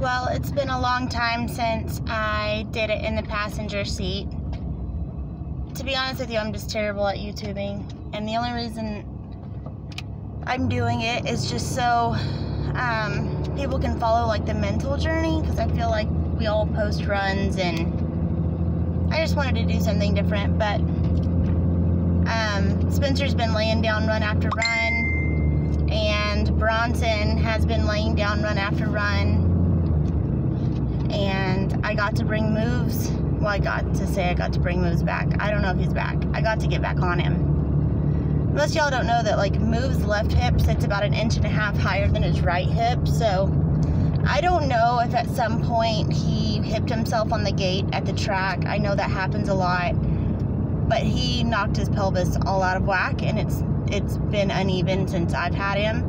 Well, it's been a long time since I did it in the passenger seat. To be honest with you, I'm just terrible at YouTubing, and the only reason I'm doing it is just so people can follow like the mental journey, because I feel like we all post runs and I just wanted to do something different. But Spencer's been laying down run after run, and Bronson has been laying down run after run. And I got to bring Moves. Well, I got to bring Moves back. I don't know if he's back. I got to get back on him. Most y'all don't know that, like, Moves' left hip sits about 1.5 inches higher than his right hip. So I don't know if at some point he hipped himself on the gate at the track. I know that happens a lot. But he knocked his pelvis all out of whack, and it's been uneven since I've had him.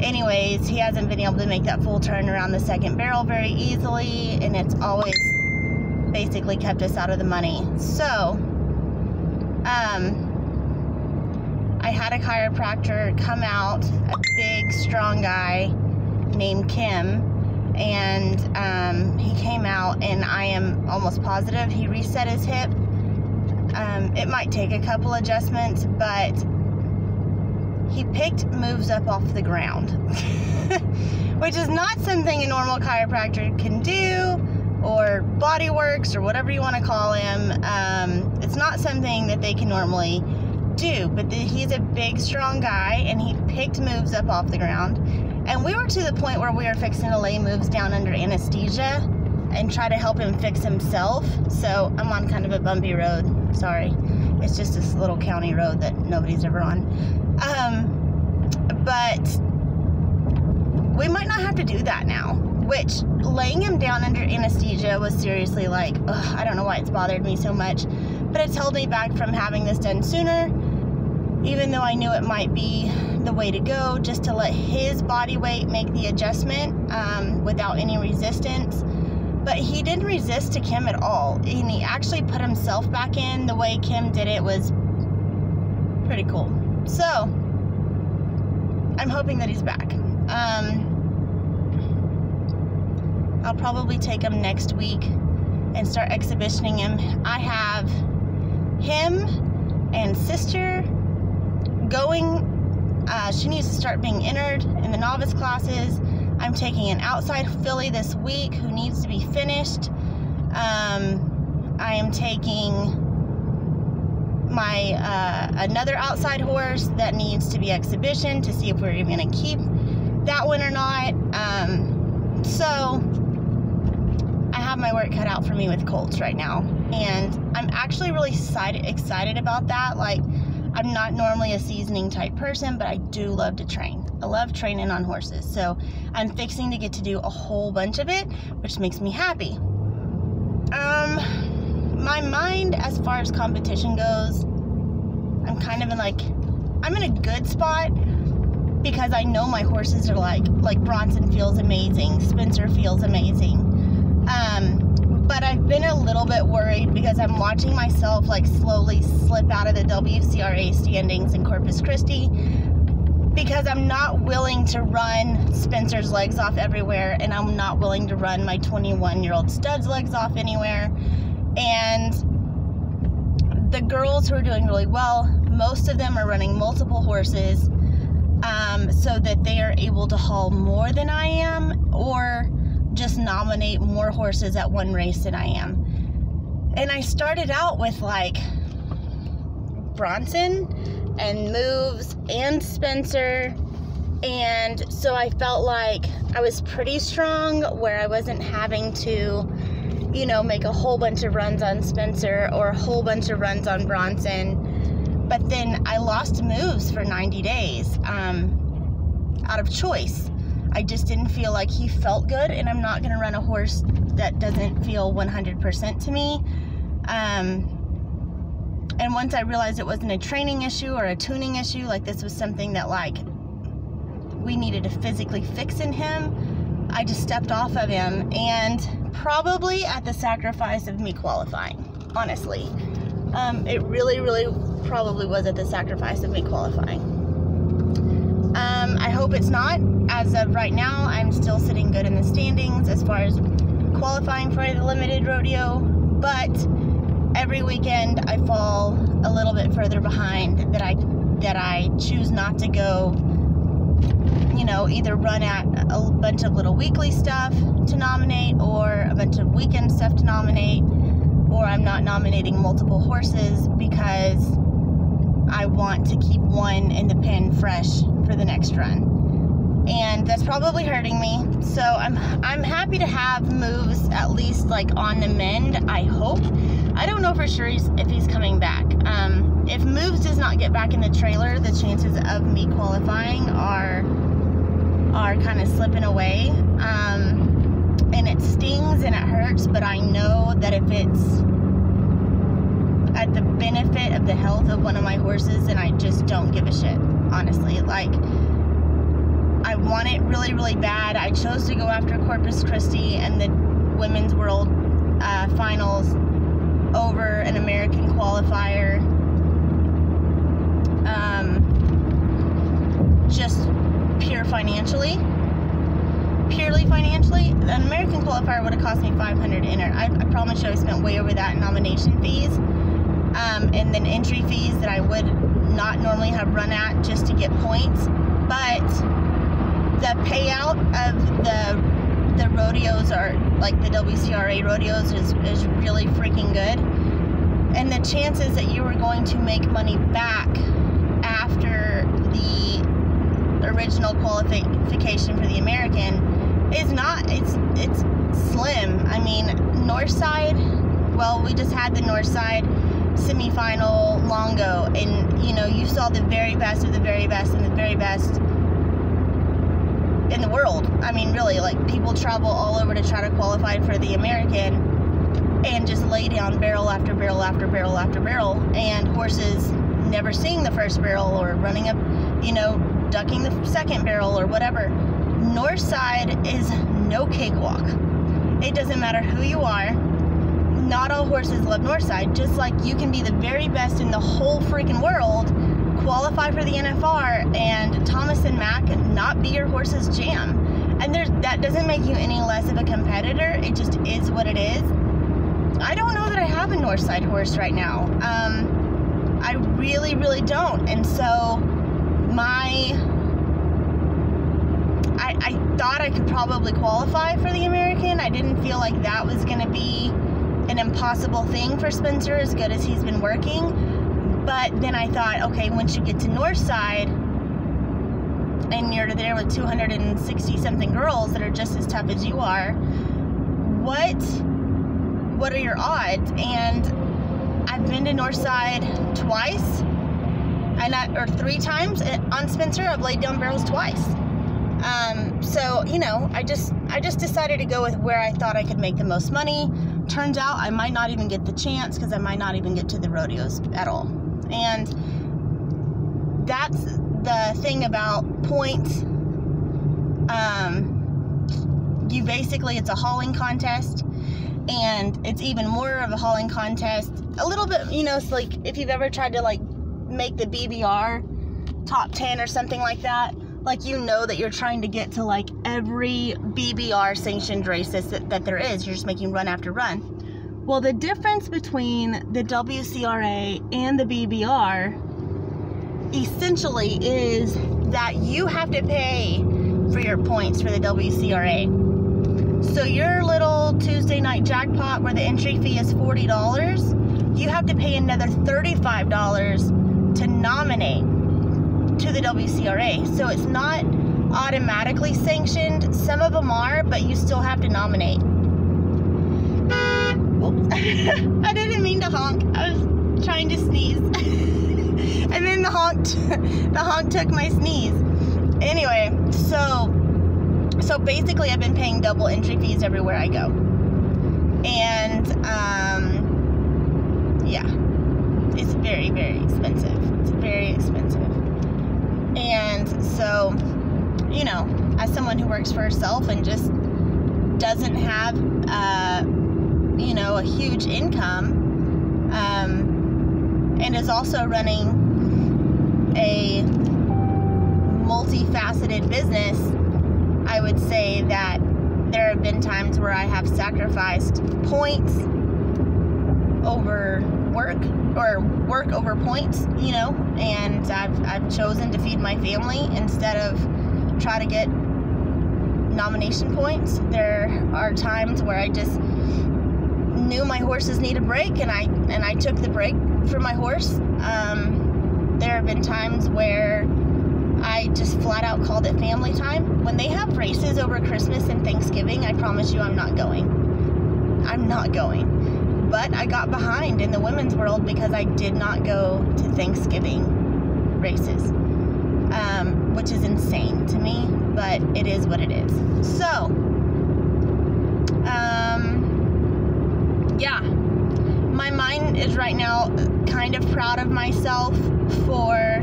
Anyways, he hasn't been able to make that full turn around the second barrel very easily, and it's always basically kept us out of the money. So, I had a chiropractor come out, a big, strong guy named Kim, and he came out, and I am almost positive he reset his hip. It might take a couple adjustments, but he picked Moves up off the ground, which is not something a normal chiropractor can do, or Body Works, or whatever you want to call him. It's not something that they can normally do, but he's a big, strong guy, and he picked Moves up off the ground, and we were to the point where we were fixing to lay Moves down under anesthesia and try to help him fix himself. So I'm on kind of a bumpy road, sorry. It's just this little county road that nobody's ever on. But we might not have to do that now, which laying him down under anesthesia was seriously like, ugh, I don't know why it's bothered me so much, but it's held me back from having this done sooner, even though I knew it might be the way to go, just to let his body weight make the adjustment without any resistance. But he didn't resist to Kim at all, and he actually put himself back in. The way Kim did it was pretty cool. So, I'm hoping that he's back. I'll probably take him next week and start exhibitioning him. I have him and sister going. She needs to start being entered in the novice classes. I'm taking an outside filly this week who needs to be finished. I am taking my another outside horse that needs to be exhibitioned to see if we're even going to keep that one or not. So I have my work cut out for me with colts right now, and I'm actually really excited about that. Like, I'm not normally a seasoning type person, but I do love to train. I love training on horses, so I'm fixing to get to do a whole bunch of it, which makes me happy. My mind, as far as competition goes, I'm kind of in I'm in a good spot, because I know my horses are like Bronson feels amazing, Spencer feels amazing. But I've been a little bit worried because I'm watching myself slowly slip out of the WCRA standings in Corpus Christi, because I'm not willing to run Spencer's legs off everywhere, and I'm not willing to run my 21-year-old stud's legs off anywhere. And the girls who are doing really well, most of them are running multiple horses, so that they are able to haul more than I am, or just nominate more horses at one race than I am. And I started out with Bronson and Moves and Spencer, and so I felt like I was pretty strong, where I wasn't having to, make a whole bunch of runs on Spencer or a whole bunch of runs on Bronson. But then I lost Moves for 90 days out of choice. I just didn't feel like he felt good, and I'm not going to run a horse that doesn't feel 100% to me. And once I realized it wasn't a training issue or a tuning issue, this was something that we needed to physically fix in him, I just stepped off of him, and probably at the sacrifice of me qualifying, honestly. It really, really probably was at the sacrifice of me qualifying. I hope it's not. as of right now, I'm still sitting good in the standings as far as qualifying for the limited rodeo, but every weekend I fall a little bit further behind that I choose not to go, you know, either run at a bunch of little weekly stuff to nominate or a bunch of weekend stuff to nominate, or I'm not nominating multiple horses because I want to keep one in the pen fresh for the next run. And that's probably hurting me. So I'm happy to have Moves at least like on the mend, I hope. I don't know for sure if he's coming back. If Moves does not get back in the trailer, the chances of me qualifying are kind of slipping away. And it stings and it hurts, but I know that if it's at the benefit of the health of one of my horses, then I just don't give a shit, honestly. Like, I want it really, really bad. I chose to go after Corpus Christi and the Women's World Finals over an American qualifier. Just purely financially. An American qualifier would have cost me $500 to enter. I promise you I spent way over that in nomination fees. And then entry fees that I would not normally have run at just to get points. But the payout of the rodeos, are like the WCRA rodeos, is really freaking good. And the chances that you are going to make money back after the original qualification for the American is not, it's slim. I mean, Northside, well, we just had the Northside semifinal Longo, and you know, you saw the very best of the very best and the very best in the world. I mean, really, like, people travel all over to try to qualify for the American and just lay down barrel after barrel after barrel after barrel, and horses never seeing the first barrel or running up, you know, ducking the second barrel or whatever. Northside is no cakewalk. It doesn't matter who you are. Not all horses love Northside. Just like you can be the very best in the whole freaking world, qualify for the NFR, and Thomas and Mack not be your horse's jam. And that doesn't make you any less of a competitor. It just is what it is. I don't know that I have a Northside horse right now. I really, really don't. And so I thought I could probably qualify for the American. I didn't feel like that was going to be an impossible thing for Spencer, as good as he's been working. But then I thought, okay, once you get to Northside and you're there with 260 something girls that are just as tough as you are, what are your odds? And I've been to Northside twice, or 3 times on Spencer. I've laid down barrels twice. So, you know, I just decided to go with where I thought I could make the most money. Turns out I might not even get the chance, because I might not even get to the rodeos at all. And that's the thing about points. It's a hauling contest, and it's even more of a hauling contest. A little bit, you know, it's like if you've ever tried to like make the BBR top 10 or something like that, like, you know that you're trying to get to like every BBR sanctioned races that there is. You're just making run after run. Well, the difference between the WCRA and the BBR essentially is that you have to pay for your points for the WCRA. So your little Tuesday night jackpot where the entry fee is $40, you have to pay another $35 to nominate to the WCRA. So it's not automatically sanctioned. Some of them are, but you still have to nominate. Oops. I didn't mean to honk. I was trying to sneeze. And then the honk took my sneeze. Anyway, so basically I've been paying double entry fees everywhere I go. And yeah, it's very, very expensive. It's very expensive. And so, you know, as someone who works for herself and just doesn't have, you know, a huge income, and is also running a multifaceted business, would say that there have been times where I have sacrificed points over work, or work over points, you know, and I've chosen to feed my family instead of try to get nomination points. There are times where I just knew my horses need a break, and I took the break for my horse. There have been times where I just flat out called it family time. When they have races over Christmas and Thanksgiving, I promise you I'm not going. I'm not going. But I got behind in the women's world because I did not go to Thanksgiving races, which is insane to me, but it is what it is. So, yeah, my mind is right now kind of proud of myself for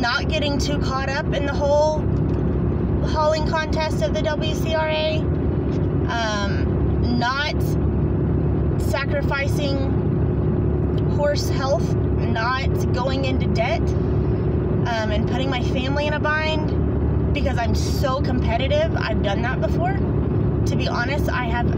not getting too caught up in the whole hauling contest of the WCRA, not sacrificing horse health, not going into debt, and putting my family in a bind because I'm so competitive. I've done that before. To be honest, I have